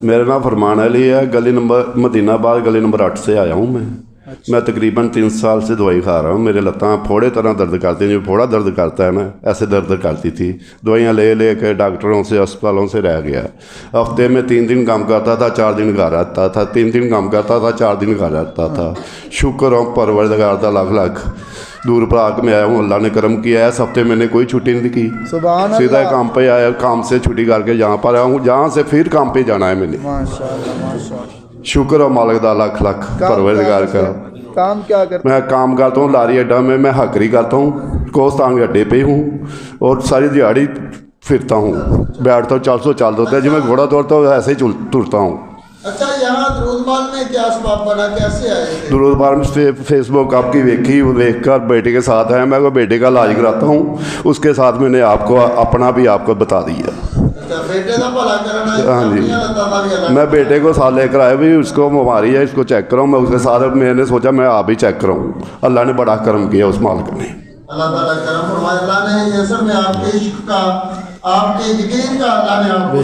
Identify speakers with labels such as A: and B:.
A: میرا نام فرمان علی ہے، گلی نمبر مدینہ آباد گلی نمبر 8 سے آیا ہوں میں تقریباً 3 سال سے دوائی کھا رہا ہوں. میرے لتاں پھوڑے طرح درد کرتی ہیں، جو پھوڑا درد کرتا ہے نا ایسے درد کرتی تھی. دوائیاں لے کے ڈاکٹروں سے اسپتالوں سے رہ گیا. ہفتے میں 3 دن کام کرتا تھا، 4 دن گھر آتا تھا، 3 دن کام کرتا تھا، 4 دن گھر آتا تھا. شکر ہوں پروردگار کا لاکھ لاکھ. دور پراک میں آیا ہوں، اللہ نے کرم کیا ہے. اس ہفتے میں نے کوئی چھٹی نہیں کی، سیدھا کام پہ آیا، کام سے چھٹی کر کے یہاں پر آیا ہوں، جہاں سے پھر کام پہ جانا ہے میں نے. شکر ہے مالک دا لاکھ لاکھ پروردگار کا.
B: کام کیا کرتے؟
A: میں کام کرتا ہوں لاری اڈا میں حکری کرتا ہوں، کوستان کے اڈے پہ ہوں اور ساری دیہڑی پھرتا ہوں. بیٹھتا ہوں 400 چال ہوتا ہے، جی میں گھوڑا دوڑتا ہوں ایسے ہی ٹرتا ہوں.
B: اچھا، یہاں درود بال میں کیا سبب بنا، کیسے آئے؟
A: درود بال میں فیس بک آپ کی دیکھ کر بیٹے کے ساتھ آیا. میں بیٹے کا علاج کراتا ہوں، اس کے ساتھ میں نے آپ کو اپنا بھی آپ کو بتا دیا. ہاں جی، میں بیٹے کو ساتھ لے کر آیا بھی، اس کو بیماری ہے، اس کو چیک کراؤں. میں اس کے ساتھ میں نے سوچا میں آپ ہی چیک کراؤں. اللہ نے بڑا کرم کیا اس مالک نے.
B: اللہ تعالیٰ کرم فرمائے. اللہ نے یہ سب میں آپ کے عشق کا، آپ کے یقین کا اللہ نے آپ کو